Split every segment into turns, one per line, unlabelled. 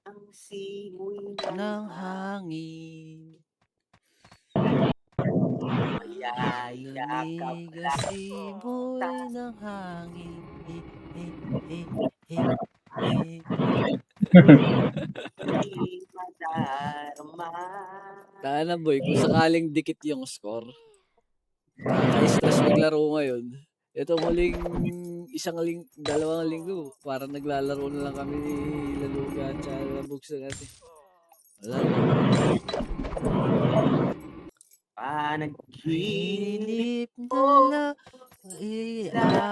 Ang simoy
ng hangin. Lamig ang simoy ng hangin. Tana boy, kung sakaling dikit yung score, kaka-stress maglaro ngayon. Ito muling dalawang linggo, parang naglalaro na lang kami ni Laluga at Bugso natin. Wala. Panaginip na iaalay.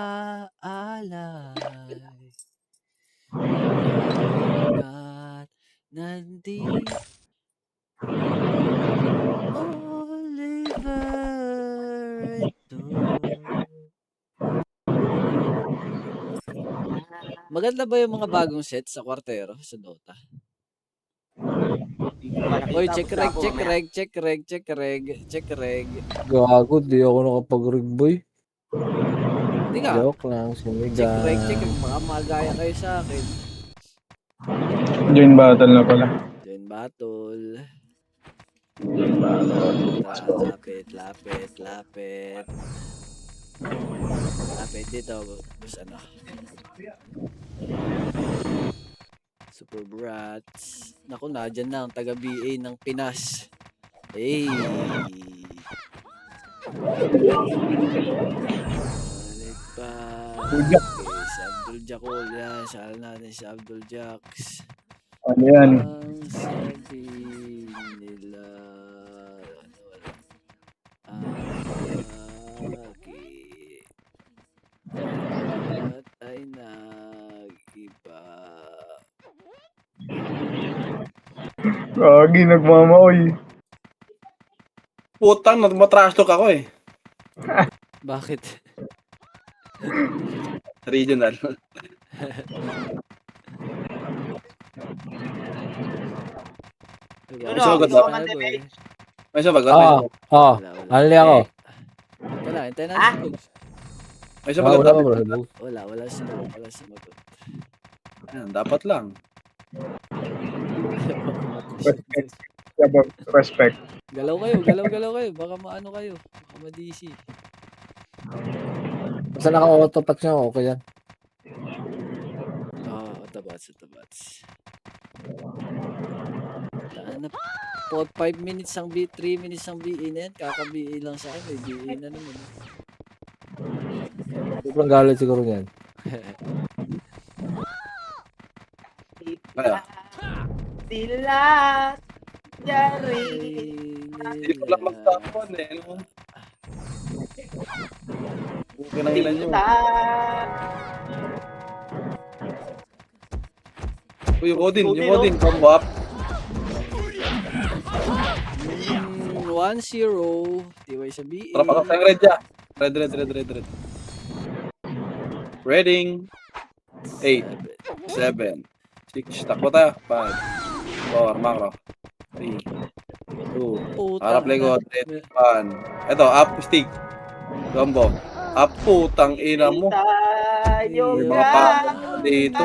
Hanggat nandito Oliver ito. Maganda ba yung mga bagong set sa kwartero sa Dota? Oy, check reg.
Gago, di ako nakapag-rig boy.
Hindi nga.
Joke lang, sinigang.
Check reg. Baka magaya kayo sa akin.
Join battle na pala.
Join battle. Lapit. Lapit dito. Gusto ano. Super Brats. Naku, nadyan na ang taga-BA ng Pinas. Hey! Balik pa. Okay, si Abdul Jakol yan. Saan natin si Abdul Jaks.
Ano yan?
Ang sabi nila at ay nag-iba.
Gagi, nagmamaoy.
Putang, matrash talk ako eh.
Bakit?
Regional. May sabagot.
Alli ako.
Wala, hintayin natin.
May sabagot.
Wala sumagot.
Dapat lang.
Respect.
Galaw kayo. Baka maano kayo. Baka ma-DC.
Basta naka-autopat nyo, okay yan.
Autabats. Taanap. 5 minutes ang B, 3 minutes ang BE na yan. Kaka-BE lang sa akin. May BE na naman.
Sobrang galit siguro yan.
Sila Jari.
Hindi ko lang magtapon eh. No? Okay nang ilan nyo. Yung Odin, combo up.
1-0. Tiway sa BE.
Tara pa tayong red dyan. Red. Reading. 8, 7, 6. Takbo tayo. 5, 4, macro. 3, 2. Harap likod. 1. Ito, up stick. Combo. Up, putang ina mo.
Tayo
May mga pa dito.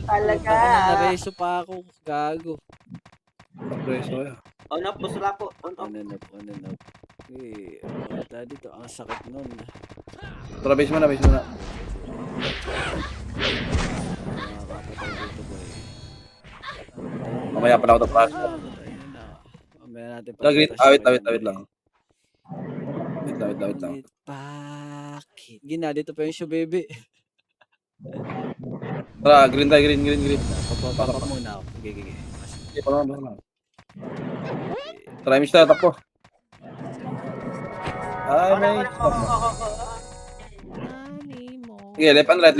talaga.
Nareso pa ako. Gago.
Preso ya.
On up, busula po. On up.
On and up. Okay. Wala dito. Ang sakit nun.
Tara, base mo na.
Nakakapatay dito, boy.
Mamaya pa na ako ito.
Mamaya natin pa.
Awit lang. Wait lang.
Bakit? Gina, dito pa yung show, baby.
Tara, green tayo, green.
Papa muna ako. Sige.
Sige, pa. Try miss tayo, takbo. Ay, may stop mo. Sige, left and right.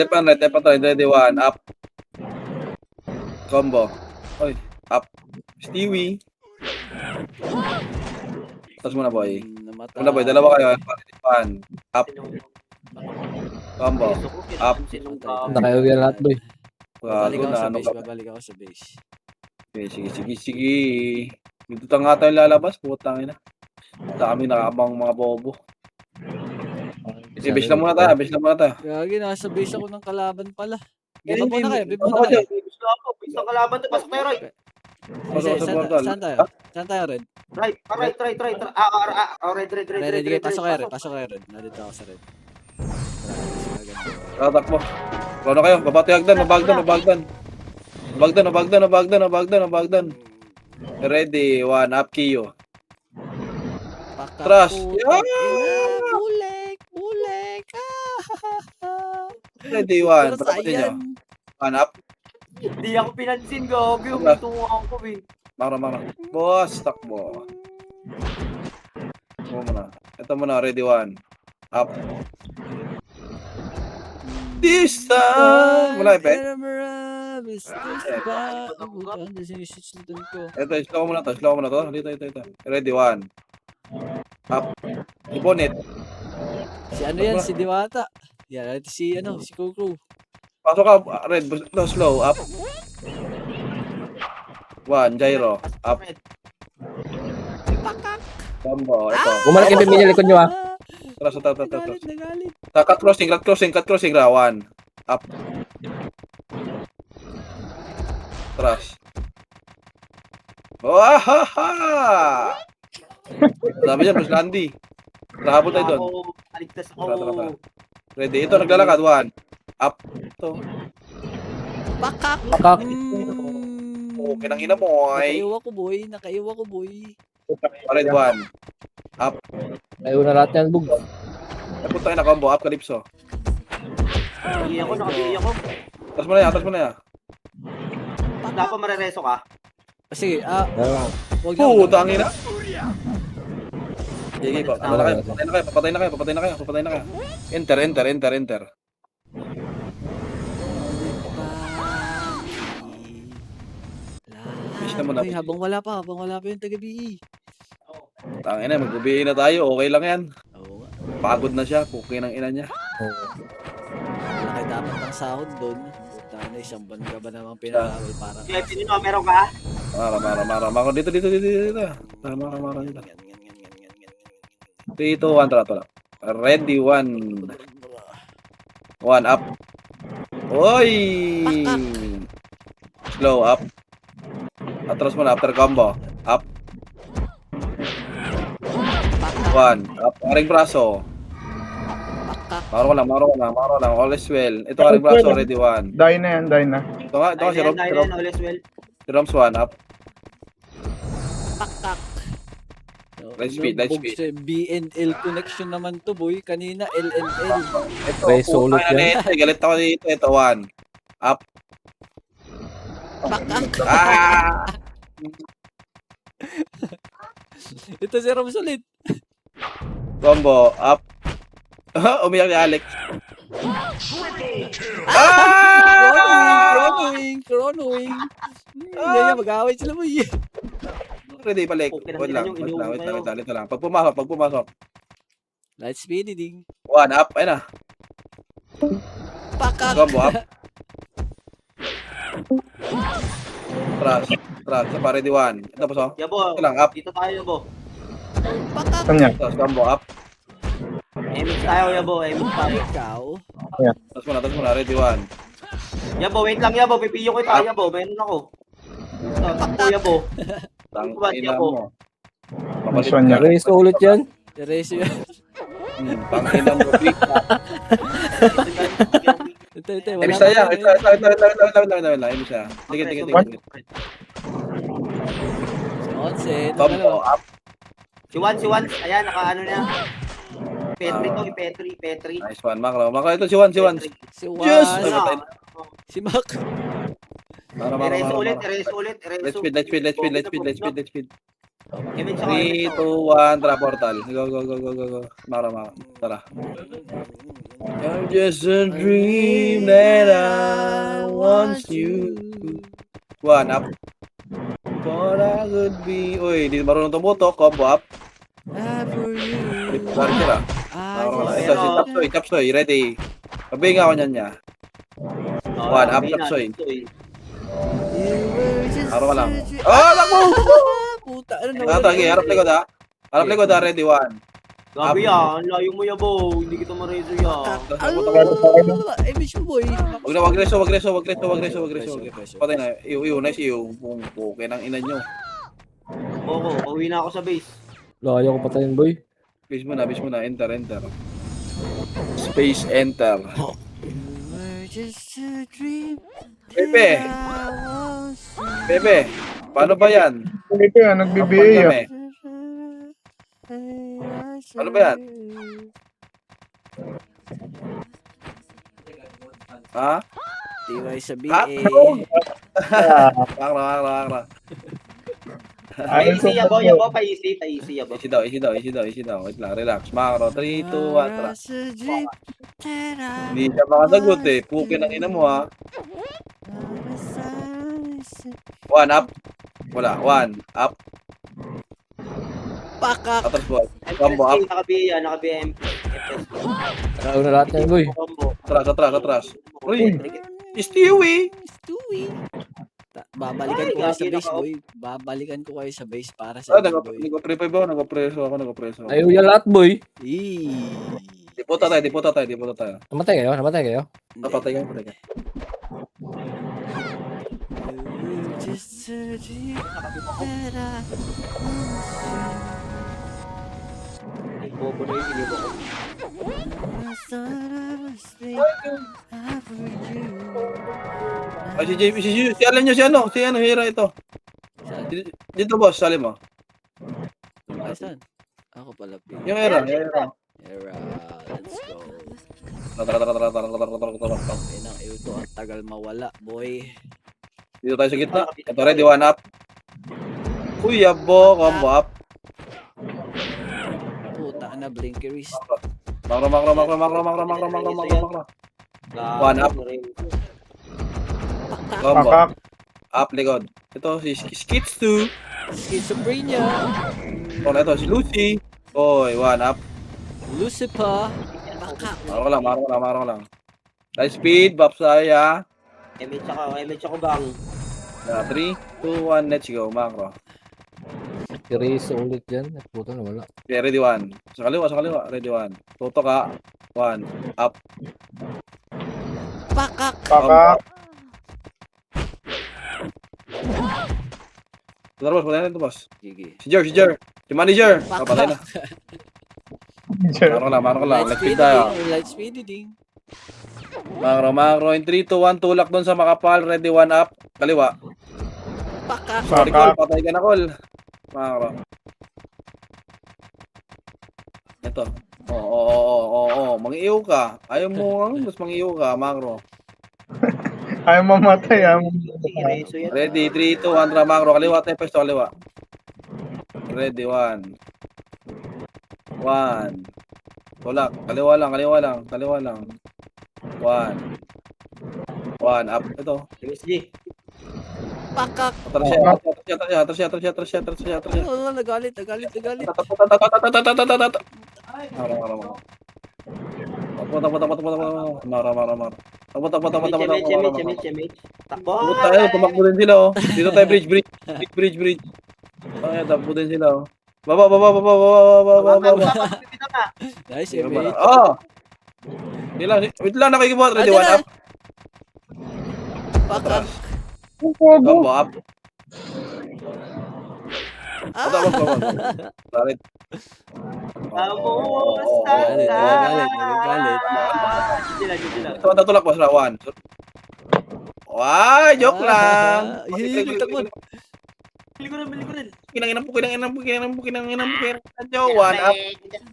Ready, one, up. Combo. Oy, up. Stewie. Tapos muna, boy. Dalawa kayo. One, up. Combo. Up.
Nakayaw yan lahat, boy.
Babalik
Gago
ako sa
na, ano
base.
ka?
Babalik ako sa base.
Okay, sige. Dito nga tayo lalabas, putang ina. Dami nakabang mga bobo. Base na muna tayo.
Gagi, nasa base ako ng kalaban pala.
Eh,
Bibab muna kayo.
Ano ka dyan?
Gusto ako. Gusto kalaban to. Pasok tayo, Roy.
Saan tayo? Saan tayo, Red?
Right. Red.
Red, pasok kayo, Red. Nandito ako sa Red.
Tatak mo. Ano kayo? Babati Bagdan. Ready, one, up Kiyo. Trust.
Bulek.
Ready, one.
Pero
Patatin nyo.
sayang.
One, up.
Hindi ako pinansin, Gogi. Umitungan ko, eh.
Mara. Boss, takbo. Ito muna, ready, one. Up. This time! Wala, Epe. Ito, slow mo na to. Dito. Ready, one. Up. Ibonit.
Si ano yan? Si Diwata. Yan, si Kukru.
Pasok ka, red. No, slow. Up. One, gyro. Up. Combo. Ito.
Bumalik yung pimili likod nyo, ah.
Tras.
Nagalit.
Cut crossing. One. Up. Tras. Wahaha! Sabi niya, Bruce Landy. Rahabol tayo doon.
Aligtas
Tara.
ako.
Ready. Ito, naglalakad. One. Up. Ito.
Pakak.
Okay, nang ina mo, ay.
Nakaiwa ko, boy.
Red, one. Up.
Ayaw na lahat yan, bug.
Napunta na combo. Up, Calypso.
Nakapili ako.
Tras mo na yan.
Wala pa marereso ka.
Sige, wag na.
Puta, ang ina. Sige, papatay na kayo. Enter. Miss na muna.
Ay, habang wala pa yung taga-BE.
Tangina, magbubihin na tayo. Okay lang yan.
Oo nga.
Pagod na siya. Pukin ng ina niya.
Malaki dapat ang sahod doon. Puta na, isang buwan ka ba namang pinakawal para...
Sige, pinino, meron ka?
Mara. Mako dito. Mara dito. 3, 2, 1, tara. Ready, one. One, up. Oy! Slow, up. Atras mo na, after combo. Up. One, up. Aring braso. Maro lang. All is well. Ito, aring braso, ready, one.
Die na yan.
Ito nga, si Roms.
Always well.
Si Roms, one, up.
Pakak.
Light speed.
BNL connection naman to, boy. Kanina, LNL.
Ito,
Resolute
putang ina, galit ako dito. Ito, one. Up.
Pakak. Ito si Roms ulit.
Combo, up. Umiyak ni Alex.
Chronoing. Hindi mag-away sila, boy.
Ready, balik.
Okay,
Wait lang. Wait lang. Pag pumasok.
Light speeding.
One, up. Ayun na.
Pakak.
Combo, up. Tras. Sa ready, one. Ito po, so.
Yabo,
Ito lang, up.
dito tayo, Yabo.
Pakak.
Saan yan?
Tras, combo, up.
Emix tayo, Yabo. Emix tayo.
Ikaw.
Tras mo na. Ready, one.
Yabo, wait lang, Yabo. Pipiyo ko tayo, Yabo. Meron ako. Takbo, Yabo.
Tangina mo.
This one yan.
Resolute yan.
Erase yun.
Tangina mo.
Ito.
Emis na yan. Ito. Emis na. Tigil.
Onset.
Combo, up.
Si Juan. Ayan, naka-ano niya. Petri to, Petri.
Nice one, Macro. Macro, ito si Juan.
Si
Yes!
Juan.
Ay, patay.
Si Mac.
Ereso ulit, Ereso.
Let's speed.
Kevin, tsaka
3, 2, 1, tara portal. Go. Macro. Tara. You're just a dream that I want you. One up. Thought I could be. Uy, di marunong tumutok. Combo up.
For you.
Sorry sila. Ito si Tapsoy. Ready. Pabinga ako niyan niya. One up, Tapsoy. Araw ka lang. Oh, naku!
Puta, ano
Tatagi, harap likod ha. Harap likod ha, ready, one.
Gabi ang layo mo yabo. Hindi kita mareso ya.
Eh, bitch mo boy.
Wag reso. Patay na. Nice iyo. Okay ng ina nyo.
Oo, pauwi na ako sa base.
Layo ko patayin, boy.
Base mo na. Enter. Space enter. Pepe, paano ba yan?
Ito yan, nagbibigay yan.
Kami. Ano ba yan? Ha?
Tibay sa
Ah,
BA.
Akra.
Paisi yabo, paisi yabo.
Easy daw. Wait lang, relax. Macro, 3, 2, 1, tara. Hindi siya makasagot eh. Pukin ang ina mo ha. One up. Wala, one up.
Pakak.
Atras buwan. Combo up.
Naka-BM.
Layo na lahat yan, boy.
Combo.
Atras. Uy, Stewie.
Stewie. Babalikan ko kayo sa base, boy. Babalikan ko kayo sa base para sa inyo, boy.
Nag-previve ako. Nag-preso ako.
Layo yan lahat, boy.
Eee.
Diputa tayo.
Namatay kayo?
Napatay ka.
Just a dream that I
Bobo na yung sinibo ko.
Ay, si alam nyo, si Hira ito. Dito boss, salim mo.
Asan? Ako pala, P.
Yung Hira.
Era, let's go.
Tara.
Inang ito, ang tagal mawala, boy.
Dito tayo sa gitna. Ito ready, one up. Uy, yabo, combo up.
Puta na, blinkeries.
Makro. One up. Combo.
Pakak.
Up, likod. Ito, si Skits 2.
Schizophrenia.
Ito, si Lucy. Oy, one up.
Lucifer. Baka.
Maro ka lang. High speed, Bapsaya.
MH ako gang.
3, 2, 1, let's go, Macro.
Erase ulit yan. Puta na wala.
Okay, ready, one. Sa kaliwa. Ready, one. Tutok ka. One. Up.
Pakak.
Pakak.
Tara, boss. Patayin ito, boss.
Gigi.
Si Jer. Si manager. Patay na. Maro ka lang. Let's speed tayo.
Light speeding.
Macro. In 3, 2, 1, tulak doon sa makapal. Ready, one up. Kaliwa.
Pakak.
Sorry, Col. Patay ka na, Col. Macro. Ito. Oo. Mang-iyaw ka. Ayaw mo, mas mang-iyaw ka, Macro.
Ayaw mamatay.
Reso yan.
Ready, 3, 2, 1, tara, Macro. Kaliwa tayo, pesto, kaliwa. Ready, 1. Tulak. Kaliwa lang. 1. Up. Ito.
MSG.
Pakak.
Atras siya.
Oh, nagalit.
MH. Takbo.
Tumakbo din sila oh. Dito tayo bridge. Ay, takbo din sila oh. Baba.
Nice, MH.
Oh. Wait lang, nakikibot. Ready, one up.
Pakak.
Combo up. Galit.
Galit.
Ito, tulak boss, one. Joke lang.
Takbo.
Bili ko rin.
Kinanginan po. One up.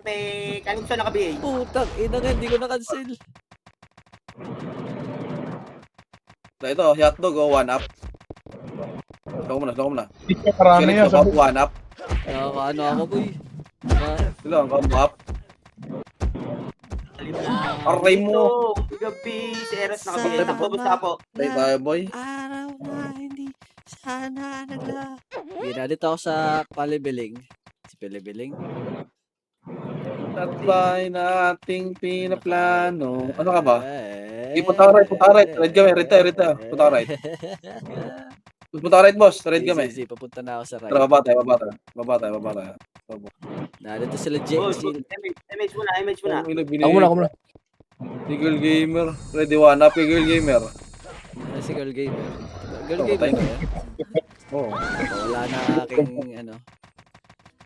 May Calypso naka-BA.
Putang ina nga, hindi ko na-cancel.
Ito, hotdog, one up. Slow mo na.
Marami yan.
Calypso, one up.
Nakakaano ako, boy.
Sila, combo up. Aray mo.
Gabi, si Eros naka-BA. Takbo.
Tayo tayo, boy.
Araw na hindi sana nagla. Dito ako sa Palibiling. Si Palibiling.
At ba'y nating pinaplano? Ano ka ba?
Eh,
Punta ka right. Red kami, red tayo. Punta ka right. Punta ka right, boss. Red kami.
Si, papunta na ako sa right.
Tara, baba tayo.
Narito sila
Boss,
Jexin.
image mo na.
Ako muna.
Eagle Gamer. Ready one up, Eagle Gamer.
Si Girl Gamer. Girl
Oo,
Gamer
tayo.
ba yan?
Oo.
Wala na aking ano.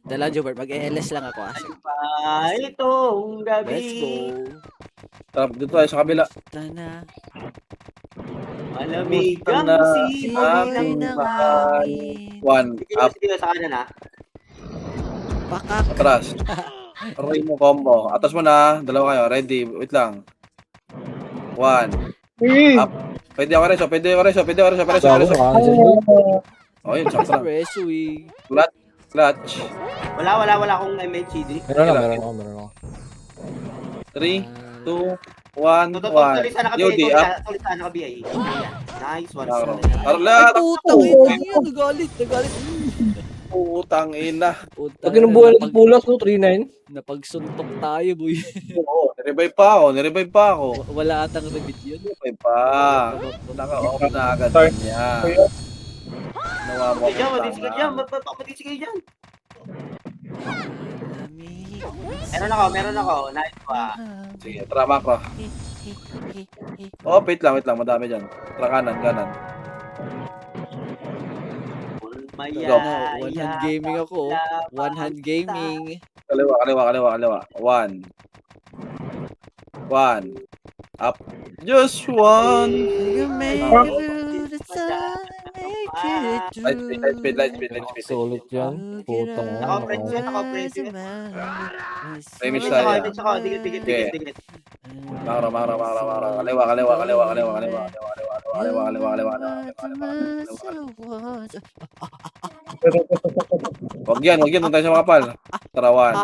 Dala, Jobert, mag-ELS lang ako.
Itong gabi.
Let's go.
Tara, dito tayo sa kabila.
Tana.
Malamig ang
Na,
simoy
ating
ng
mahal. One up,
Sige sa kanan ha.
Pakak.
atras. Aray mo combo. Atas mo na. Dalawa kayo. Ready. Wait lang. One.
Eh,
Up. Pwede ako reso.
Bago naka-cancel, boy.
Oh, yun. Sakto lang.
Express we.
Clutch.
Wala akong MHD.
Meron ako.
3, 2, 1,
Tulis na
1. Yodi, up.
naka-BA. Nice one.
Taro.
Ay, putang ina yan. Nagalit.
Putang ina.
Pag kinubuhay ng pulas, no? 3-9.
Napagsuntok tayo, boy.
Oo, nirevive pa ako.
Wala atang rebit yun.
Nirevive pa. Naka-off na agad
Sorry.
niya. Nawa mo
Diyan,
akong
matisig
tanga.
dyan. Matisig kayo dyan. Meron ako. Nice pa.
Sige, tara makro. Oh, wait lang. Madami dyan. Tara kanan.
Maya.
One hand gaming ako. One hand gaming.
Kaliwa. One. Up. Just one. Light speed.
Solid yan. Putang ina.
Naka-press.
Image
Image
tayo.
ako. Dikit.
Makro. Kaliwa. Wag yan. Doon tayo sa makapal. Tara, one.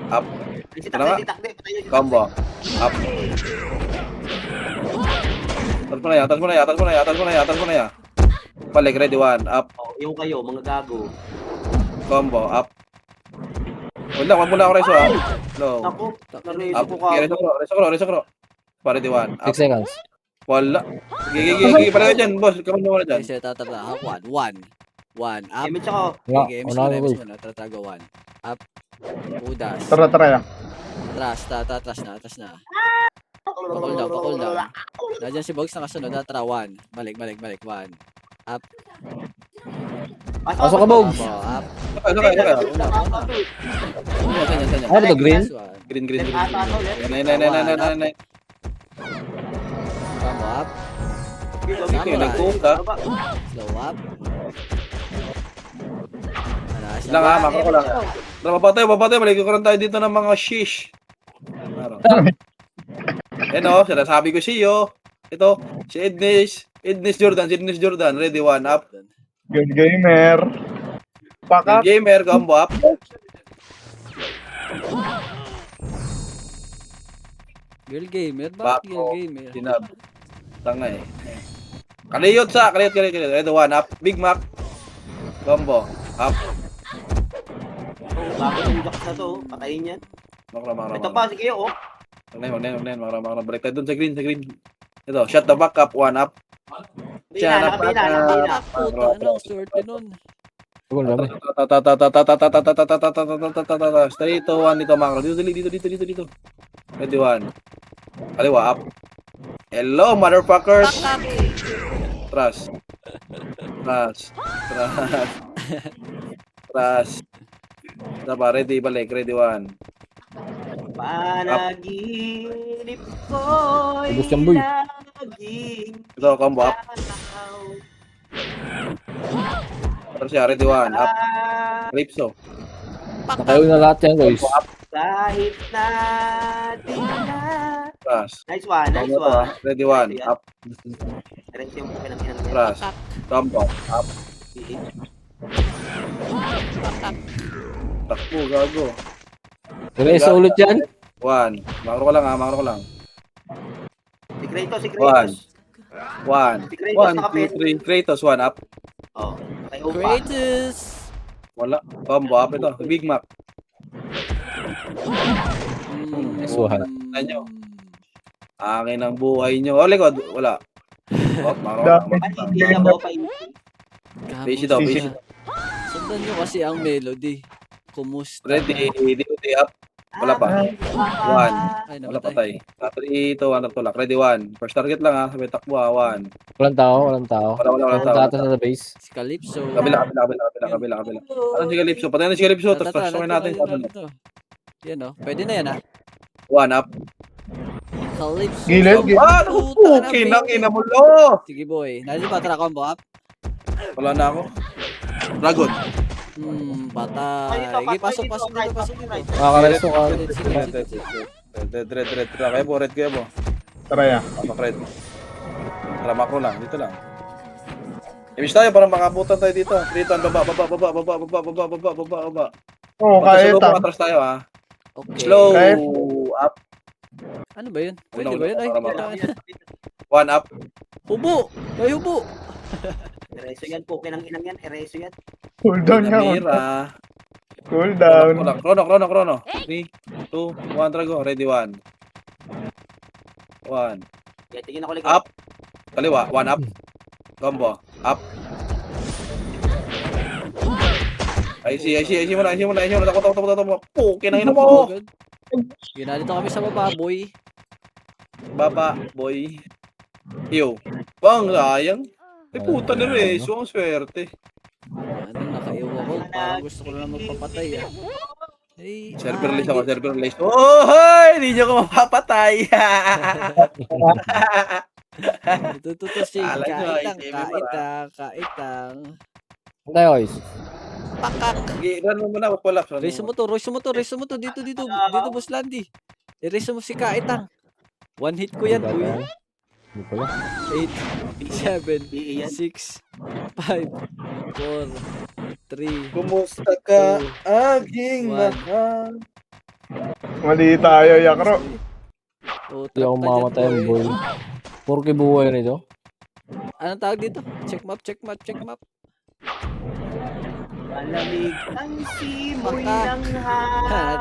Up.
Takde.
Combo. Up. Atas mo na ya. Balik, ready, one. Up.
Yung kayo, mga gago.
Combo. Up. Wag muna ako reso, ha. Low.
Ako, nareso
Up.
ko ka.
Reso ko. Para di one.
6
Up.
seconds.
Wala. Gigi. Pala dyan, boss. Ikaw muna dyan.
Kasi tatala ako. One. Up.
Image ako.
Games
Unahan ko.
muna. Tatago one. Up. Udas.
Tara ya.
Atras na. Pakul down. Nandiyan si Bogs nakasunod. Tara, one. Balik. One. Up.
Pasok ka, Bogs.
Up.
Saka.
Una.
Ano to, green?
Last one.
Green. Nay.
Combo up.
Nagpunta.
Slow up.
Lang ha, makro ko lang. Baba tayo. Malikuran tayo dito ng mga shish. Sinasabi ko siyo. Ito, si Ednis Jordan. Ready, one. Up.
Good gamer. Pakak.
Gamer, combo up.
Girl gamer?
Bako.
Bakit girl gamer?
Tinab. Tanga eh. Kaliyot. Ready, one. Up. Big Mac. Combo. Up.
Bago yung jocks na to, patayin yan.
Makro.
Ito pa, sige oh.
Wag na yun. Makro. Balik tayo dun sa green. Ito, shut the back up. One up.
Nakabina.
Puta, anong swerte nun?
Ako na dami.
Straight to one dito, Makro. Dito. Ready, one. Kaliwa, up. Hello, motherfuckers. Trust. Diba, ready, balik. Ready, one.
Panaginip ko'y
Ubus yan, boy.
laging
Ito, combo up. Pero siya, ready 1. Up.
Ah,
Calypso.
Nakayo na lahat yan, guys.
kahit na di na.
Crash.
Nice one, nice
Combo to,
one.
ready 1. Up.
Rin yung pinang-inang niya.
Crash. Combo. Up. Takbo, gago.
Reso ulit yan.
1. Makro ko lang ha, makro ko lang.
Si Kratos, si Kratos.
1.
Si Kratos
1,
nakapit.
2, 3. Kratos, 1 up.
Oh, kay Opa.
Kratos!
Wala. Combo up ito. Big Mac.
Nice one.
Ano? Akin ang buhay nyo. Oh, likod. Wala. Oh, makro ko lang.
Ay, hindi na ba pa
Basic daw,
Basic.
basic.
Sundan nyo kasi ang melody. Kumusta?
Ready, duty up. Wala pa. 1.
Ay,
Wala
namatay.
patay. 3, 2, 1, tulak. Ready, 1. First target lang ha. Sabi takbo ha. 1.
Walang tao, walang tao.
Wala
Ang
tao.
gatas na sa base.
Si Calypso.
Kabila. Ano si Calypso? Patay na si Calypso.
Tara,
Tapos
tara,
tasyoin natin.
tara. Yan o. Pwede na yan ah.
1 up.
Calypso.
Gilid, gilid.
Ah,
Puta na,
kinang
baby.
ina mo lo.
Sige boy. Nandito ba tara combo up?
Wala na ako. Dragon.
Patay. Sige, pasok dito.
Makakareso ka.
Red. Kaya po.
Tara ya.
Pasok red. Tara, macro lang. Dito lang. Ibig tayo para makabutan tayo dito. Triton, baba.
Oo, kaya
Slow
ta.
mo, atras tayo ha.
Okay.
Slow
Kaya.
up.
Ano ba yun? Pwede
Una,
ba yun? Ay,
para
puta na.
1 up.
Hubo! May hubo!
Ereso yan po, kinang-inang yan. Ereso yan.
Cool down nga.
Namira.
Cool down.
Chrono. 3, 2, 1, tara go. Ready, 1. 1.
Kaya tingin ako likod.
Up. Kaliwa, 1 up. Combo. Up. I see mo na. Takbo. Pukin ang ina mo.
Ginalito kami sa baba, boy.
Baba, boy. Yo. Bang, sayang. Ay, puta ni Rezo. Ang swerte.
Ano, nakaiwa ko. Parang gusto ko na magpapatay ah. Ay,
Server release. Oh, hoy! Hindi nyo ko mapapatay.
Ito si
Alam nyo,
kaitang.
Ano tayo, guys?
Pakak!
Run mo muna, wala.
Race mo to. Dito, Boss Landy. I-race mo si kaitang. One hit ko yan,
Ano ba
boy.
tayo? Hindi pala.
8, 7, 6, 5, 4, 3,
Kumusta ka,
2,
aking
1.
mahal?
Mali tayo, Yakro.
Hindi ako mamamatay ang boy. Puro buhay nito.
Anong tawag dito? Check map.
Malamig ang simoy
Baka.
ng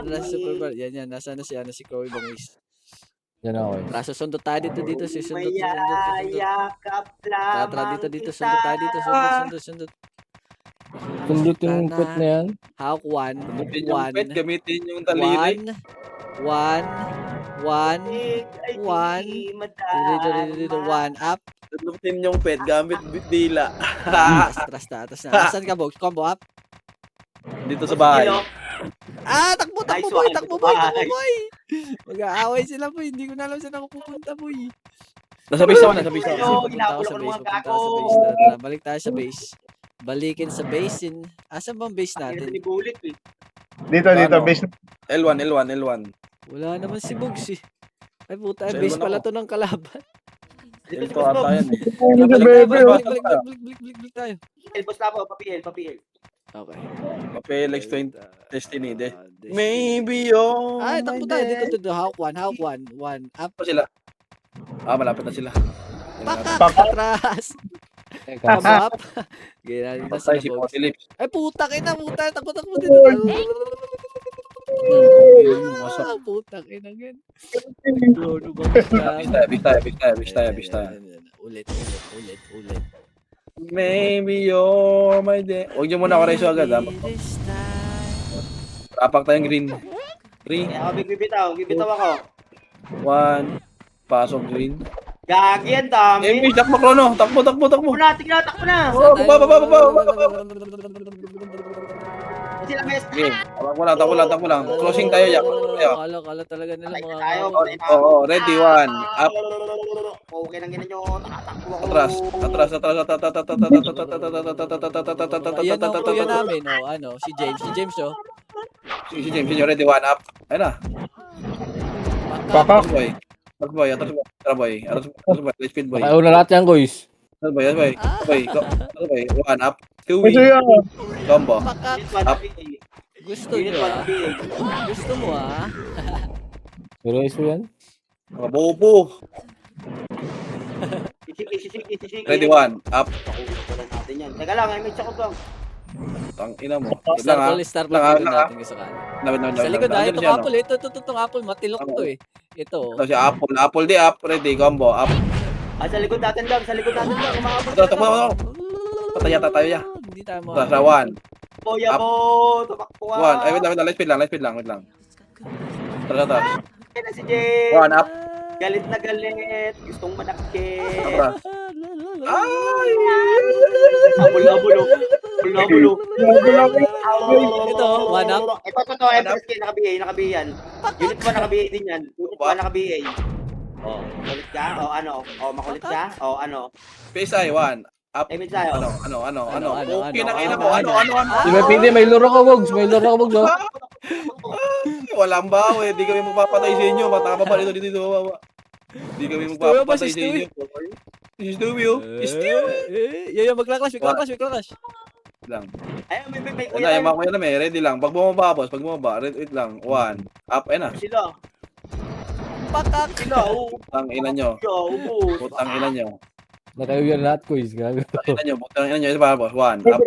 Nasa Super Bowl.
hangin.
Yan. Nasaan na si Chloe Bangis.
Yan ako, guys.
Kaso sundot tayo dito. Sundot.
Mayayakap lamang
Tara dito.
kita.
Sundot tayo dito. Sundot.
Sundot yung quit na yan.
Hawk 1.
Gamitin yung pet, gamitin yung daliri.
1.
Ay,
One.
hindi
Dito. 1 up.
Gamitin yung pet, gamit dila.
Atras na. Nasaan ka, Bogs? Combo up.
Dito sa bahay.
Hello.
Takbo
Nice
boy.
one.
Mag-aaway sila, boy. Hindi ko na alam saan ako pupunta, boy.
Nasa base ako.
Hello. Inaabol ako ng mga gago.
Tara, balik tayo sa base. Balikin sa basin. Asan bang base
Natin
natin?
ni Bullet eh.
Dito,
Ano?
base.
L1.
Wala naman si Bogs eh. Ay puta,
Sa
base
Elman
pala
ako.
to ng kalaban.
Dito si
Ito ata yan eh.
Balik tayo.
Boss Lapo, papiel.
Okay.
Papelex 20 Destiny de. Maybe you're
Ay,
my
takbo tayo
destiny.
dito. Hawk 1. 1 up.
Pa sila. Malapit na sila.
Pakak! Atras!
Teka.
Combo up. Ganyan dito sa
Patay si
Bogs.
Philips.
Ay puta ina. Takbo dito. Putang ina gan. Ano ba?
Bis tayo.
Ulit.
Maybe you're my destiny. Huwag niyo muna ako reso agad ha. Rapak tayong green. 3,
Kaya ako bibitaw ako.
1. Pasok green.
Gagi yan, dami.
English, takbo Chrono. Takbo.
Takbo na.
Oh, baba.
Sila best.
Sige, takbo lang. Closing tayo, yak.
Kala talaga nila
Patay
mga
tayo.
Oo, ready, one. Up.
Okay lang gina nyo. Nakatakbo ako.
Atras.
Ayan ang kuya namin, oh, ano, si James, oh.
Si James, ready, one. Up. Ayun na.
Pakak.
Atras boy. Atras boy. Let's speed boy.
Nakauna lahat yan, guys.
Atras boy. One. Up. Two.
Gusto yan.
Combo.
Pakak.
Up.
Gusto nyo, ah. Gusto mo, ah.
Pero iso yan.
Mga bobo.
Sisik.
Ready, one. Up.
Wala natin yan. Teka lang, may check ko bang.
Tang ina mo.
Star ball dito natin gusto ka. Sa likod, ah, itong apple, itong apple, matilok to, eh. Ito.
Ito si Apple. Apple di up. Ready, combo. Up.
Sa likod natin lang. Umakabot
Ito. Pataya tayo ya.
Hindi tayo mo.
Sa one.
Yabo. Tumakbo ka.
One. Ay, wait lang. Let's speed lang. Atras.
Ayan na si Jay.
One. Up.
Galit na galit. Gustong manakit.
Atras. Ay!
Abulo.
Ito, one up.
Ito, MSK, naka-BA yan. Unit 1, naka-BA din yan. Unit 1, naka-BA. Oh, makulit ka? O ano? O makulit ka? O ano?
PSI, one. Up.
Image tayo.
Ano? Okay na ina mo. Ano?
Di ba pwede, may luro ka, Bogs. Oh.
Walang baw eh. Di kami magpapatay sa inyo. Matama pa dito. Di kami magpapatay sa inyo. This is Dewey.
Yan, maglaklash.
Lang.
Ayun, may
Ayun na,
kuya.
kuya na may. Ready lang. Pag bumaba, boss. Wait lang. One. Up. Ayun na.
Sila.
Pakak.
Sila.
Putang ina nyo. Putang ina nyo.
Nakayuyan lahat, guys. Gago.
Putang ina nyo. Isa pa, boss. One. Up.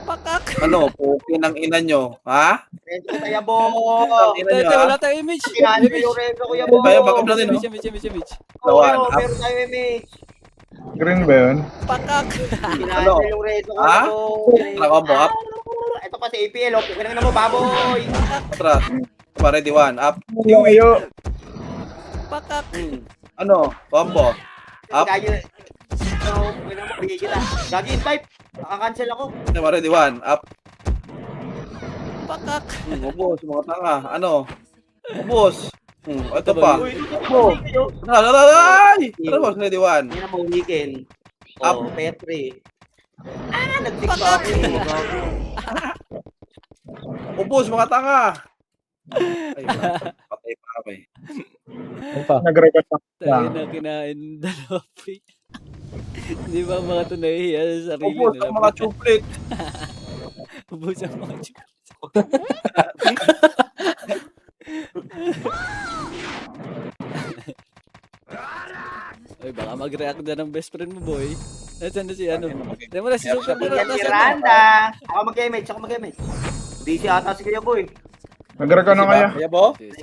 Pakak.
Ano? Pukin ang ina nyo. Ha?
Redo tayo, bo.
Putang ina nyo, ha?
Wala tayong image.
Kailangan yung redo, kuya, bo.
Kaya, backup natin, no?
Image.
One. Up.
Meron tayo image.
Green ba yun?
Pakak.
Ano?
Kailangan yung redo,
Ha? Naka-combo, up.
Ito pa si APL, okay ka na mo, baboy.
Atras. Diba, ready, one. Up.
Layo.
Pakak.
Ano? Combo. Up.
Kaya, okay na mo, bigay kita. Gagi, type. Nakakancel ako.
Diba, ready, one. Up.
Pakak.
Ubos, mga tanga. Ano? Ubos. Ito pa.
Uy,
Oh. Ay! Ano boss? Ready, one.
Hindi na mahulikin.
Up.
Petri. Nag-tiktok eh.
Ubos, mga tanga. Ay, patay pa kami.
Ano pa?
Nag-record
Tayo
lang.
na kinain dalawa pa. Di ba mga to nahihiya sa sarili
Ubos,
nila?
ang mga chuplik.
Ubus ang mga chika. Ay, baka mag-react na ng best friend mo, boy. Nasaan na si ano? Tignan mo na si Super Hero.
Yan si
Nasaan na?
Randa. Ako mag-image. Hindi siya ata si Kuya Boy.
Nag-record na kaya?
Kaya bo?
Sige.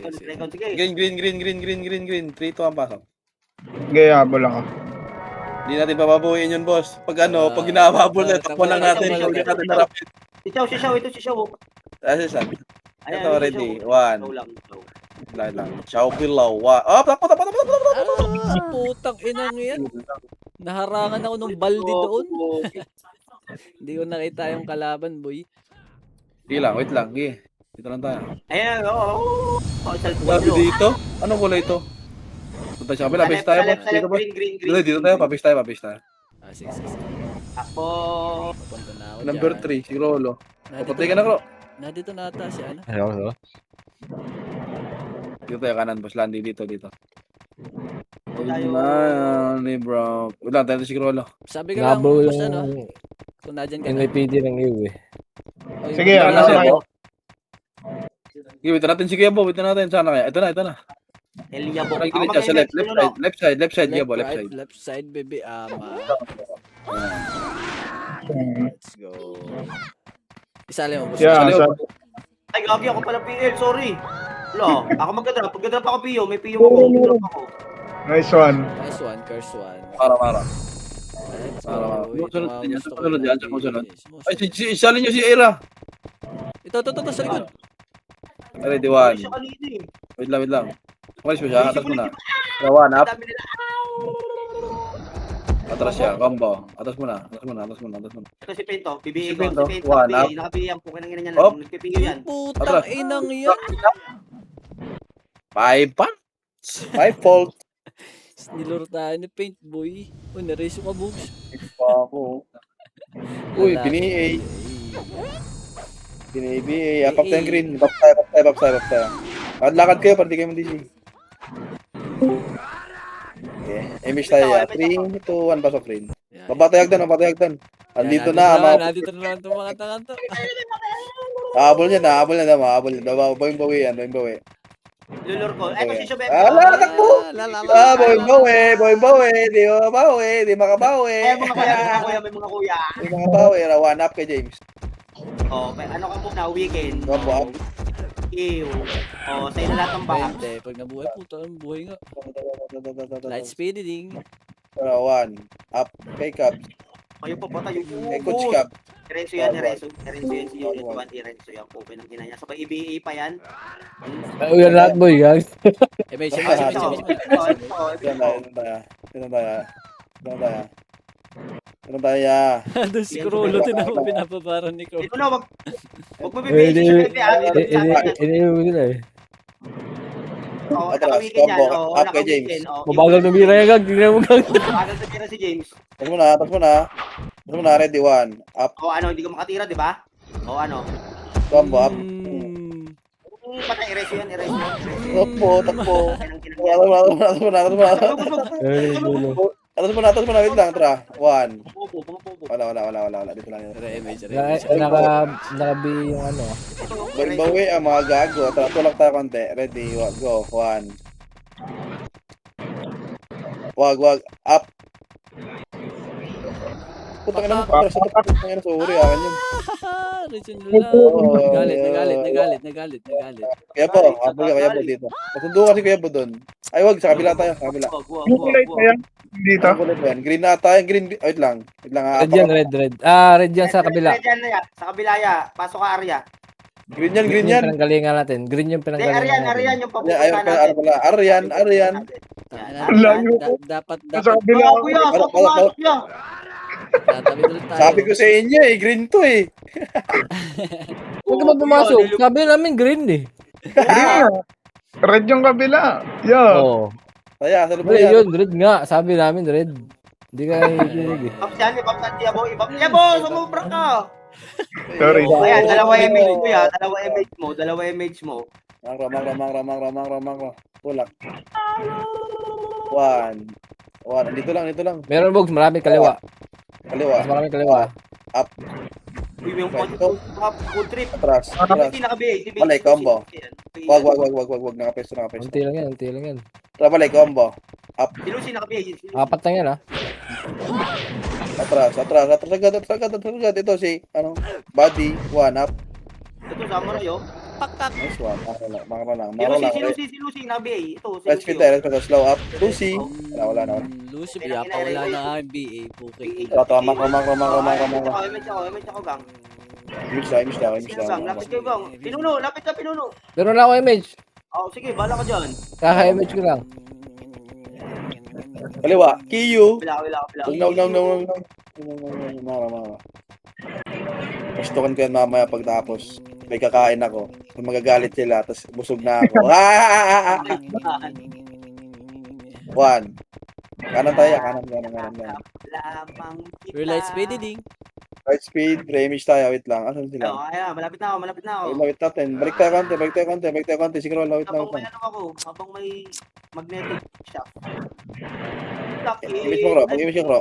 Green. 3, 2 ang pasok.
Gayabo lang ako.
Hindi natin papabuhin yun, boss. Pag pag ginababol na, takbo lang natin. Huwag natin narapin.
Si Chow. Ito si Chow.
Kasi sabi.
Ayan,
Ito,
ito si
ready.
Chow.
One.
Chow lang. Chow.
Lang. Chow Pilaw. Oh, takbo.
Putang inang yan. Naharangan ako ng balde doon. Hindi ko nakita yung kalaban, boy.
Sige lang, wait lang. Sige. Dito lang tayo.
Ayan, oo.
Grabe dito? Anong kulay ito? Punta siya kapila, base tayo. Dito ba?
Green.
Dito tayo, pabase tayo.
Ah, sige.
Ako.
Papunta na ako
Number
dyan.
3, si Rolo.
Nandito
Patay ka na, Kro.
Nandito na ata si ano.
Ayaw.
Dito tayo kanan, boss. Landy dito.
Tayo.
Ni bro. Wala, tayo si Rolo.
Sabi ka lang,
Nabo
boss, ano,
yung
kung nadyan ka na.
NIPD ng iyo eh.
Ay,
Sige,
wala
ano
na.
na kayo?
Sige, wait natin si Gabo. Wait natin. Sana kaya? Ito na.
Elia Bo.
Parang gilid siya sa left side, Gabo. Left side.
Left side, baby.
Hmm.
Let's go. Isali mo, boss.
Yeah,
Sali,
sa...
Ay, gagi ako pala PL. Sorry. Wala. Ako magdadrop. Pagdadrop ako PO. May PO ako. Magdadrop ako.
Nice one.
Nice one, curse one.
Para.
Let's
Para.
go.
Sumusunod
Ito,
din yan,
gusto ko
sumusunod
na
yan,
lagi.
sumusunod.
Sumusunod.
Ay, isalin nyo si Era.
Ito, sa likod.
Ready,
Hindi
one.
siya kanina eh.
Wait lang. Umalis mo siya. Atas mo na. One, up.
Dami nila.
Atras siya, combo. Atras muna.
Ito si Pinto,
Si
PBA ko.
Pinto,
Si Pinto,
one
PBA.
up.
Naka-PBA yan. Pukin ng ina niyan.
Hop.
Nagpipigil yan.
Putang inang yan.
5 punch. 5 fault.
Niluro tayo ni Paint Boy. O, nareso ka, Bugs.
Pa ako. Uy,
Lalaki.
BA. Apak tayo green. Bap tayo. Lakad kayo para di kayo mandisi. Okay. Image tayo ya. 3, 2, 1, pasok green.
Yan.
Babatayagdan. Andito na.
Nandito na naman itong mga tangan to.
Habol niya. Bawi yan.
Lulur ko. Eto si Shubet.
Takbo! Bawi. Di makabawi.
Mga kuya. May mga kuya.
Di makabawi. One up kay James.
Oh, ano ka muna, weekend.
Combo up.
Ew. Oh, sa'yo na lahat ng back.
Hindi, pag nabuhay, puta, ang buhay nga. Light speeding.
1 up kay Cubs.
Kayo pa pa tayo.
Kay Coach Cub.
Erenzo yan si Unit 1. Erenzo yan. Open ang ina niya. Sabay EBA pa yan.
Yan lahat, boy. Yan.
Image.
Ano tayo?
Doon si Crulo, tinan mo, pinapabaran ni Crulo.
Ito na, wag mo bibigay si Shubet.
Iniiwan nila eh.
Oh,
Atras,
naka-weekend yan.
combo,
Oh,
up kay
naka-weekend.
James.
Oh,
Mabagal na bira yan, gag. Tingnan mo, gag.
Mabagal na tira si James.
Tapos muna. Ready, 1. Up.
Oh, ano, hindi ka makatira, di ba? Oh, ano.
Combo, up.
Patay, Erenzo yan.
Takbo.
Ay, nang kinangyan.
Atas muna. Wait lang. Tara. 1.
Popo.
Wala. Dito lang yun.
Image.
Nakabi yung ano.
Bawi ang mga gago. Tara, tulak tayo konti. Ready, go. 1. Wag. Up. Putang ina mo. Putang ina, sorry. Akin yun.
Region lang. Nagalit.
Kaya po dito. Masundo kasi kaya po doon. Ay, wag. Sa kabila tayo. Sa kabila.
Yung kulay pa yan. Dito.
Ang kulit yan. Green na tayo. Green. Wait lang.
Red yan, red. Red yan sa kabila.
Red yan. Sa kabila, ya. Pasok ka, Arya.
Green yan.
Green yung pinanggalingan natin. Green yung
Hindi,
pinanggalingan natin.
Aryan yung papupunta
Ayun pala. Aryan.
Ano
Dapat
Sa kabila.
Mga kuya, pumasok niya.
tatabi ulit tayo.
Sabi ko sa inyo green to eh.
Huwag ka ba pumasok? Sabi namin green eh.
Green nga. Red yung kabila. Yeah.
Oo.
Kaya, sa lupa
Red
yan.
yun, red nga. Sabi namin red. Hindi ka hihilig eh.
Paps yan, Paps Yabo. Yabo, sumubra ka.
Sorry.
Ayan, dalawa image mo ya. Dalawa image mo.
Ramang. Tulak. 1. Dito lang.
Meron box, maraming kaliwa.
Kaliwa.
Mas maraming kaliwa.
Uy, yung food trip.
Atras.
Hindi naka-BA.
Balik, combo. Wag. Nakapesto.
Unti lang yan.
Tara, balik, combo.
Si Lucy naka-BA.
Apat lang yan ah.
Atras. Agad. Ito si, body. 1 up.
Ito, samurai oh.
Nice one. Maro lang.
Si Lucy naka-BA. Ito, si
Let's
Lucy.
fit tayo. Slow up. Lucy. Wala na.
Lucy, pinapawala na nga yung BA. Puking.
Ramang.
Image ako, gang.
Image lang.
Gang, lapit kayo, gang. Lapit ka, pinuno.
Pero wala ako image.
Oh, sige, bala ka dyan.
Kaka-image ko lang.
Kaliwa. Kiyu.
Wala.
No. Mara. Gustukan ko yan mamaya pagtapos. May kakain ako. Kung magagalit sila, tapos busog na ako. 1. Kanan tayo. Kanan.
Lamang kita.
Real light speeding.
Right speed. Image tayo. Wait lang. Asan sila?
Oh, ayan, malapit na ako.
Wait natin. Balik tayo konti. Sige, wait
Habang
lang.
may ako, habang may magnetic shaft.
Image mo, Ro. Image mo, Ro.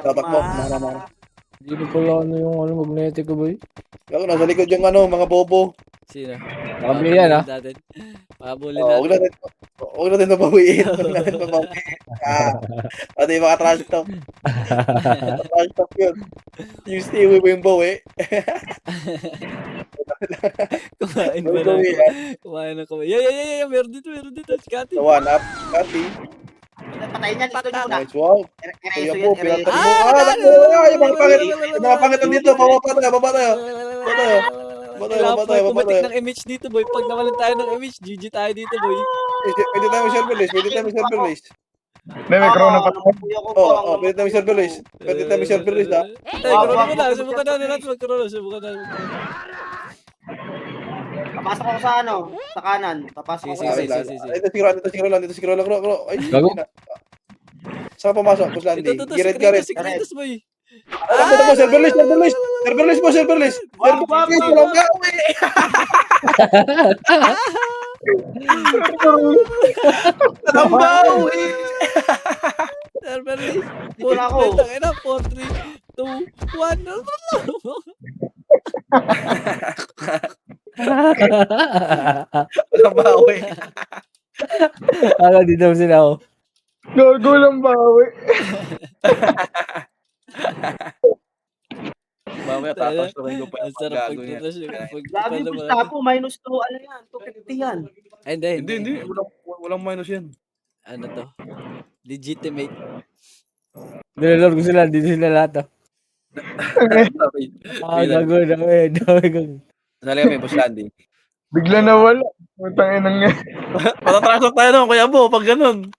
Tatakbo. Mara.
Hindi ko pala magnetic ko ba eh.
Ako, nasa likod yung mga bobo.
Sino?
Nakabi yan ah.
Pabulin
Huwag
natin.
natin mabawiin. Pati yung mga trash talk. Trash talk yun. Yung stay mo yung bawi.
Kumain na. Yeah. Meron dito. Skati.
So, 1 up. Kati.
Patayin niyan, ito nyo na.
Nice wow.
Ereso
Kuya po,
yan,
pinatay
ereso.
mo. Yung mga pangitan dito. Baba tayo.
Kailangan pumatik ng image dito, boy. Pag nawalan tayo ng image, GG tayo dito, boy.
Pwede tayo server list.
Hindi, may chrono pa.
Oh, pwede tayo server list. Pwede tayo server list, ha?
Corona mo na. Subukan natin natin mag-corona. Subukan natin.
Papasok ako sa ano, sa kanan. Papasok ako
Sige,
sa
sige.
Ito si Roland. Ay,
Gago.
hindi na. Saan ka pumasok, Boss Landy?
Ito,
Giret ka rin.
secretos boy.
Ito mo, server list. Server list. Walang gawi. Walang bawi.
Server list.
Wala ako.
4, 3, 2, 1.
Walang bawi.
Di daw sila oh.
Gago lang bawi.
Mamaya tatasukin ko pa
Ang
yung
sarap
gago niya.
pagtatas yun.
Lagi basta po, minus 2, ano yan, 250 yan.
Hindi.
Walang minus yan.
Ano to? Legitimate.
Dinalor ko sila, dito sila lahat oh. Gago.
Sali kami, Boss Landy.
Bigla na wala. Putang inang nga.
Matatrasok tayo nun, Kuya Bo, pag ganun.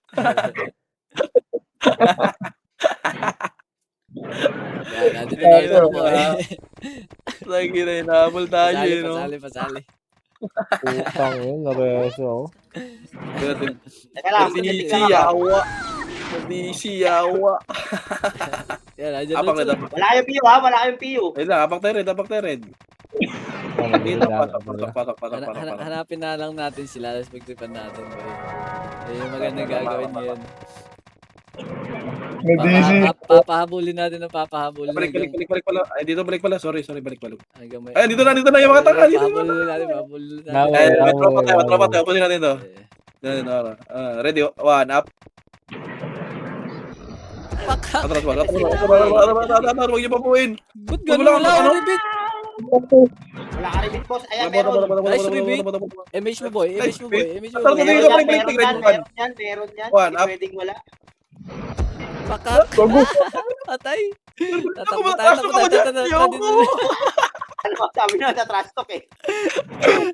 Yan, nandito na rin ako eh.
Lagi na inahabol tayo, no?
Pasali.
Putang yun, nareso oh.
Teka lang,
Hindi siyawa.
Yan, nandiyan
Apang
na
na
sila.
wala kayong PU ha, wala kayong PU.
Ayun lang, apak tayo red. Dito, pasok.
Hanapin na lang natin sila, tapos pagtripan natin. Boy. Yung magandang gagawin ngayon.
Na-DC.
Papahabulin natin ng papahabulin.
Balik pala. Ay, dito balik pala. Sorry, balik.
Hanggang may...
Ay, dito na yung mga tanga. Dito na.
Pahabulin natin.
Ay, may tropa tayo. Upusin natin to. Ready, 1, up. Atras. Huwag niyo papuin.
Ba't gano'n wala? Rebit!
Wala ka rin boss. Ayan,
Nice
meron.
Image mo boy.
Atras
Meron
dito,
yan,
balik.
meron yan.
One,
Hindi
up.
pwedeng wala.
Pakak! Patay! Tatakbo tayo.
Ano ba, sabi na sa trash talk eh.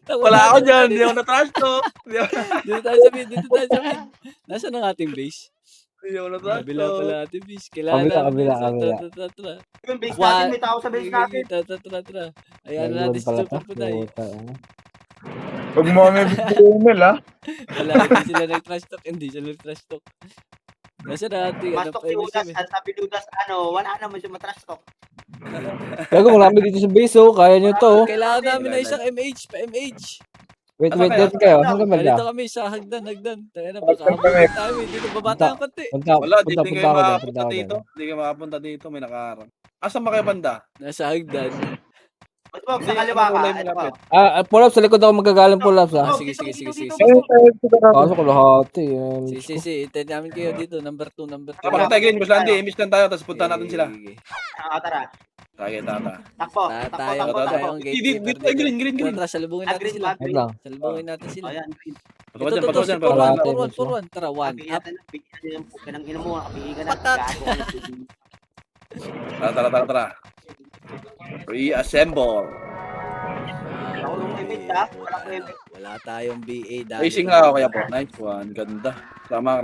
Wala ako dyan. Hindi ako na-trash talk.
Dito tayo sa mid. Nasaan ang ating base?
Hindi ako na-trash
Kabila
talk.
pala ating base. Kailangan
Kabila.
Tara.
Yung base natin, may tao sa base natin.
Tara. Ayan natin si Super Punay.
Pag mo kami email ha.
Wala, hindi sila nag-trash talk. Nasaan ang ating
Mas talk si Udas, at sabi ni Udas, wala naman siya matrash talk.
Gago, marami dito sa base oh. Kaya nyo to oh.
Kailangan namin na isang MH pa MH.
Wait kayo. Hanggang
Dito
banda.
kami sa hagdan. Tayo na, baka habulin tayo. Dito baba tayo konti.
Wala, di
Punta
kayo
ako
makapunta
dyan.
dito. Hindi kayo makapunta dito. May nakaharang. Asan ba kayo banda?
Nasa hagdan.
Mas po, sa kaliwa ka. Ano po?
Pull up sa likod ako magagaling pull up
Ah,
ha.
sige.
Pasok ko lahat eh.
Si, hintayin namin kayo dito. Number 2.
Kapag tayo green, Boss Landy. Image lang tayo. Tapos punta natin sila.
Tara.
Sige, tata.
Takbo.
Tayong gatekeeper
Dito tayo green.
Tara, salubungin natin sila.
Wait lang.
Salubungin natin sila.
Ayan.
Pasok dyan.
For one. Tara, 1 up.
Kanang ina mo, kapihin ka na. Gago ka na.
Tara. Reassemble.
Ako nung image ha. Wala ko image.
Wala tayong BA dahil.
Racing nga ako kaya po. Nice one. Ganda. Ramak.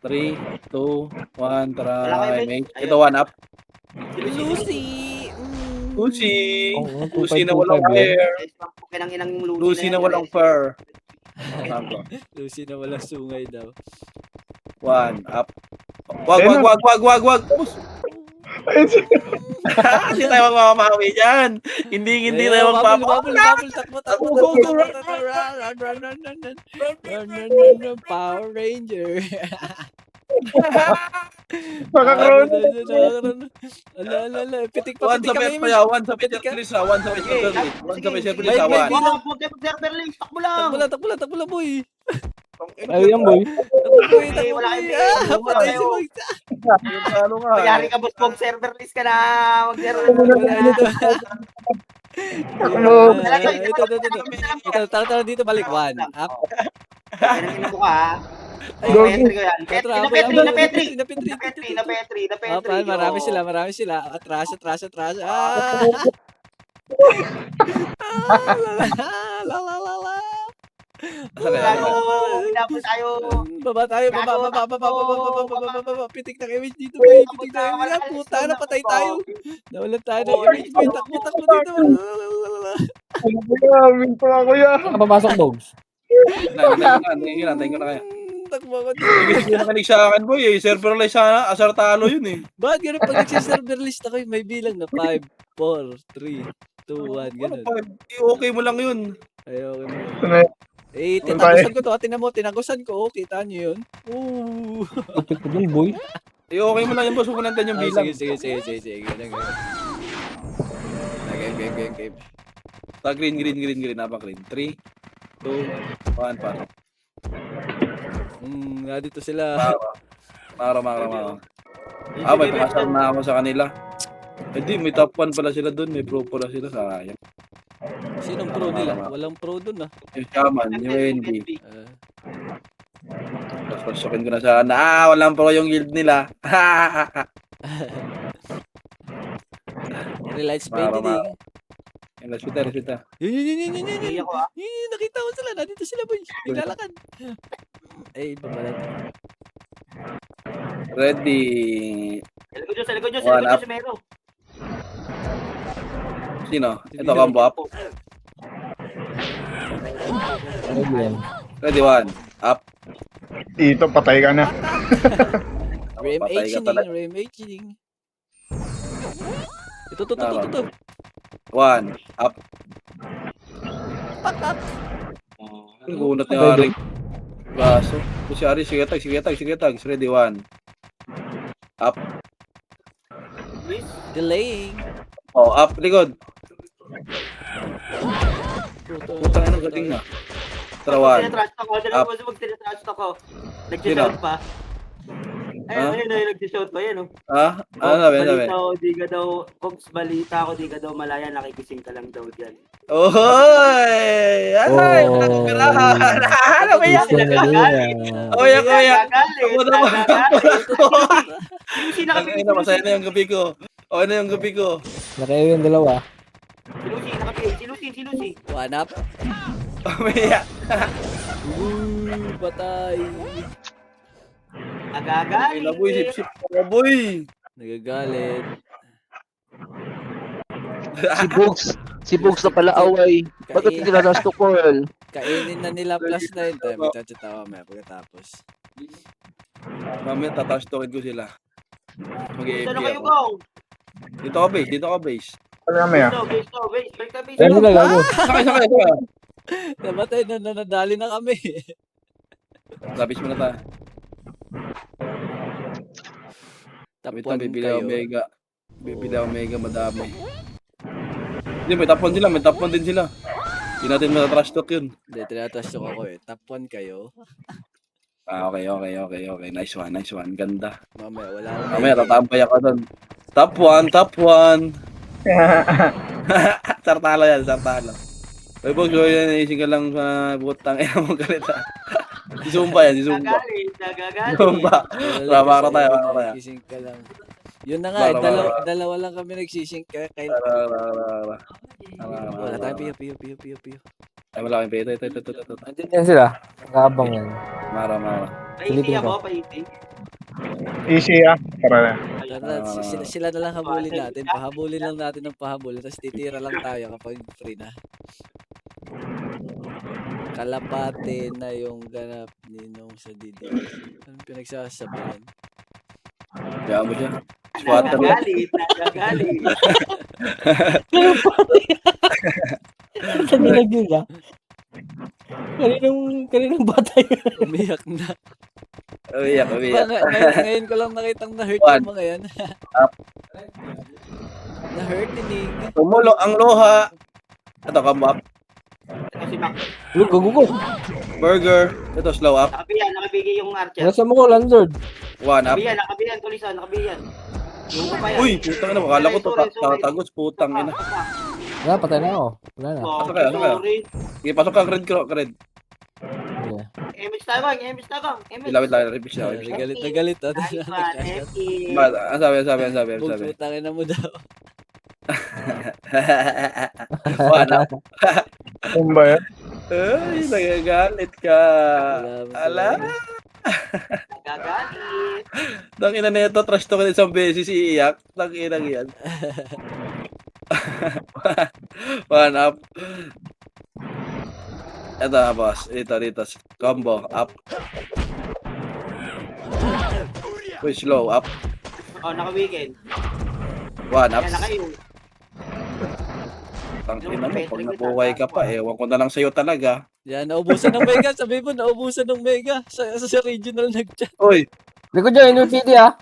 3, 2, 1. Tara.
Wala kayo,
Image.
ayun.
Ito 1 up.
Lucy!
Lucy na walang hair.
Kanang inang
Lucy na walang fur.
Lucy na walang sungay daw.
1 up. Wag. Hindi tayo magmamahawi dyan. Hindi tayo magpapahuli.
Bubble, takbo.
Go,
Run, Power Ranger.
Makakroon.
Ala, pitik
One sa pet pa yan. One sa pet please ha. One sa pet please. One sa pet please ha.
Wait.
Huwag server links. Takbo lang.
Takbo lang, boy.
Ayun boy.
Wala kayong PA.
Patay si Magsa.
Ano nga?
Magyari ka boss, huwag server list ka na. Huwag server
Tara dito, balik. 1 up.
Kanang ina mo ka ha. Petri ko yan. Na Petri.
Marami sila. Atras. La.
Asa kaya?
Hinabol tayo.
Baba tayo, baba,
Gago,
baba, baba,
takbo.
baba, baba, baba, baba, baba. Pitik na image dito, boy. Pitik na
Wala,
image.
wala,
Puta na,
wala,
patay
wala.
tayo. Nawalan tayo ng
Oo,
image, boy.
wala.
Takbo, takbo dito.
Ano kuya? Minto na kuya.
Saan ka papasok, Dogs?
Nantayin ko na kaya.
Takbo ako
Hindi
dito.
kasi nakinig sa akin, boy. Serverless sana. Asar talo yun eh.
Bakit ganun pag nagsiserver list ako, may bilang na 5, 4, 3, 2, 1,
Ano
ganun.
pa? Okay mo lang yun.
Ay, okay mo.
Ano yun?
Eh, tinagusan ko to. Tinan mo, tinagusan ko. Oh, kita nyo yun. Ooh.
Lupit ko dun, boy.
Okay mo lang yun, boss. Huwag mo nantan yung
Ah,
bilang.
sige. Ganun. Game.
Green. Napaka-green. 3, 2, 1, para.
Dito sila.
Mara. May pakasal na ako sa kanila. Hindi, may top 1 pala sila dun. May pro pala sila. Sayang.
Sinong pro nila? Walang pro dun ah.
Yung Shaman, yung NB.
Ah,
Tapos pasukin ko na sana. Walang pro yung guild nila.
Relight Spade
Mara.
din.
Yung respeto.
Yun.
Hindi ako, ah.
Yun, nakita ko sila. Nandito sila boy. Naglalakad. Ay, iba pala.
Ready.
Sa likod nyo,
One up.
si Mero.
Sino? Ito, combo up.
Ano yan?
Ready, 1. Up.
Ito, patay ka na.
Ram
Patay ka pala.
Aging. Ito.
1. Up.
Pak.
Gunat ni Ari. Baso. Ito si Ari. Sige tag. Ready, 1. Up.
Delaying.
Oh, up. Likod.
Puta.
Putang ina, galing na. Tara, 1. Up.
Tinatrash ako. Nag-shout pa. Ayun, nag-shout pa yan, oh.
Ano sabi?
Balita ko, di ka daw malaya, nakikising ka lang daw dyan.
Ohoy! Ay, nakakarahan! Ano ba yan?
Gusto na yan.
Oy, ako yan!
Nagagalit. Sino
Ang ina, masaya na yung gabi ko. Okay na yung gabi ko.
Nakayo yung dalawa.
Si Lucy.
One up.
Umiyak.
Patay.
Nagagalit.
Ila boy, sip-sip ka boy.
Nagagalit.
Si Bugs na pala away. Bakit hindi na to Coral?
Kainin na nila plus 9 time. Magchat ako mamaya pagkatapos.
Mamaya tataas token ko sila. Mag-EFP
Saan kayo,
ako.
Gong?
Dito ka base.
Ano kami ah?
Base. Balik ka, base.
Pero sila gago.
Sakay.
Namatay na nadali na kami.
Labis mo na ta. Wait lang,
Tapuan
bibili
kayo.
ako mega. Bibili ako mega, madami. Hindi, may top 1 sila. May top 1 din sila. Hindi natin matatrash talk yun.
Hindi, tinatrash talk ako eh. Tapuan kayo.
Okay. Nice one. Ganda.
Mamaya, wala akong
Mamaya, tatampay ako doon. Top 1. Sartalo yan. Uy, Bogs, naising ka lang sa butang ina mo galit ha. Si Zumba.
Nagagalit.
Zumba. Tama tayo.
Nagsising ka lang. Yun na nga, dalawa lang kami nagsising ka. Wala tayong piyo.
Ay, wala kang pito. Ito.
Andyan yan sila. Nakabang yan.
Mara.
Paiti ako, paiti.
Easy ah. Tara na.
Tara, sila na lang habulin natin. Pahabulin lang natin ng pahabulin. Tapos titira lang tayo kapag free na. Kalapate na yung ganap ninong sa Didi. Anong pinagsasabihan?
Kaya mo siya. Squatter lang.
Nagagalit.
Saan nilagay ka? Kaninong bata yun?
Umiyak na.
Umiyak.
Ngayon ko lang nakitang na-hurt
One.
yung mga yan.
Up.
Na-hurt tinig.
Tumulo ang loha. Ito, come up.
Kasi Mac,
Gugo.
Burger. Ito, slow up.
nakabigay yung archer.
Nasa mo ko, Lanzard.
1 up.
Nakabiyan, tulisan, nakabiyan. Yung ko pa yan.
Uy, putang ina. Akala ko to.
Sorry.
Tatagos, putang ina.
Wala, patay na ako. Wala na.
Pasok kayo.
Sorry.
Sige, pasok ka, Red.
Yeah.
Image tayo.
Wait lang. Repeat siya.
Nagalit.
Nice one, Eki.
Ang sabi.
Bugputangin na mo daw.
1 up.
Ano ba yan?
Ay, nagagalit ka.
Wala
Ala,
Nagagalit.
tangina na ito, trash talk isang beses iiyak. Tangina yan. One up. Ito, boss. Dito. Combo, up. Push low, up.
Oh, naka-weekend.
One up.
Yan, nakayo.
Tangina mo, pag nabuhay ka pa, ewan ko na lang sa'yo talaga.
Yan, naubusan ng Mega. Sabi mo, naubusan ng Mega. Sa regional nag-chat.
Uy!
Likod dyan, NPD ah.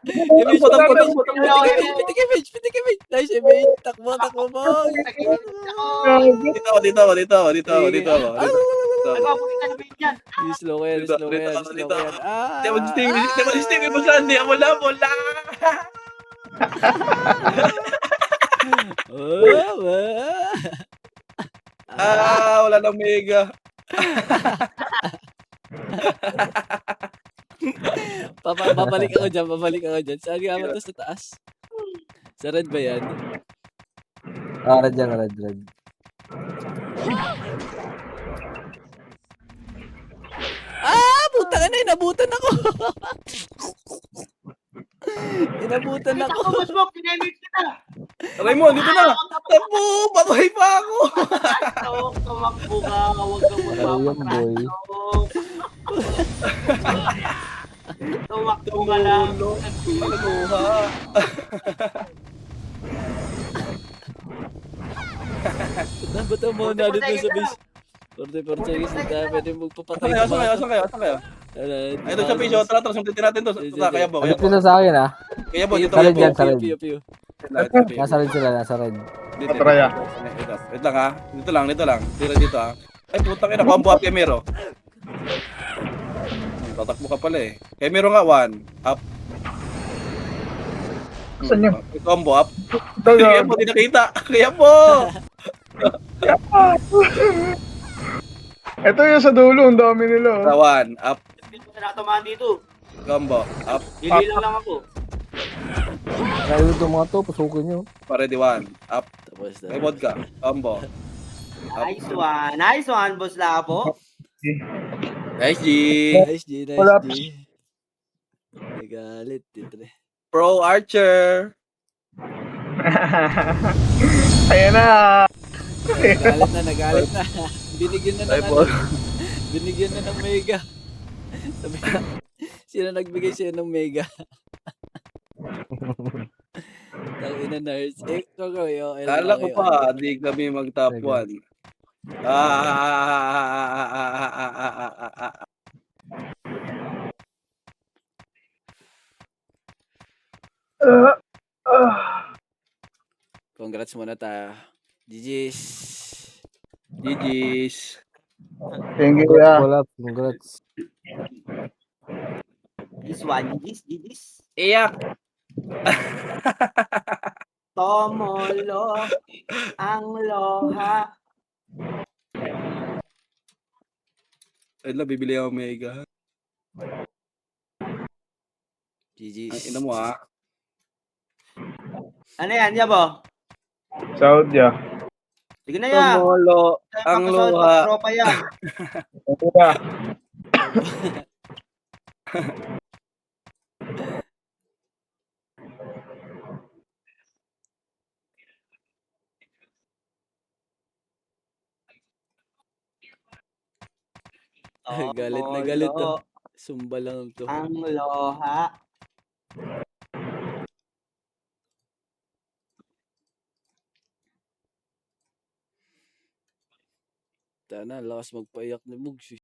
Image,
Takbo.
pitik image. Nice image. Takbo, boy.
Dito ako.
Nagpapunta na ba yan?
Slow yan.
Dito. Diba si Stevie mo saan? Di, wala. Wala nang Mega.
Babalik ako dyan. Saan nga ba ito sa taas? Sa red ba yan?
Red yan, red.
Putang ina, inabutan ako. Inabutan ako.
Takbo, boss mo, kinamit kita.
Raymond, dito na. Takbo, patuloy pa ako.
Tumakbo ka, huwag kang
Laro yan, boy.
Tumakbo ka lang.
Maluha.
Ba't ang mga nalit mo sa base? 44 seconds na tayo. Pwede magpapatay na ba?
Asan kayo? Ay, ito sa piso. Tara, sundutin natin to. Kaya bo.
Ano pila sa akin ah?
Kaya bo, dito.
Sa red yan, sa red.
Piyo.
Nasa red sila, nasa red.
Patraya.
Wait lang ha. Dito lang. Tira dito ha. Ay, putang ina. Combo up kay Mero. Tatakbo ka pala eh. Kay Mero nga, one. Up.
Saan yun?
Combo up.
Ito
Kaya
yun.
po, di nakita. Kaya po.
Ito yung sa dulo, ang dami nila.
Sa one. Up.
Hindi ko na tumahan dito.
Combo. Up.
Hililang lang ako.
Kaya yung mga to, pasukin nyo.
Pare di one. Up.
Tapos na.
May vodka. Combo.
Nice one, boss Lapo.
Nice G.
Nice G.
Wala.
Nagalit. Titre.
Pro Archer.
Ayan na.
Nagalit na. Binigyan na
Ay,
ng
po.
Binigyan na ng Mega. Sabi na, sino nagbigay siya ng Mega? Tangina nurse.
Kala ko pa, di kami mag-top 1.
Congrats muna tayo. GG's.
GG's.
Thank you, ya.
Wala, congrats.
This one, this.
Iyak.
Tomolo ang loha.
Ay lang, bibili ako Mega.
GG's.
Ang ina mo ha.
Ano yan, Yabo?
Saud ya.
Sige na yan.
Tumolo ang luha.
Tropa yan.
Ito ya.
Galit na galit to. Sumba lang to.
Ang loha.
Tana, lakas magpaiyak ni Mugs.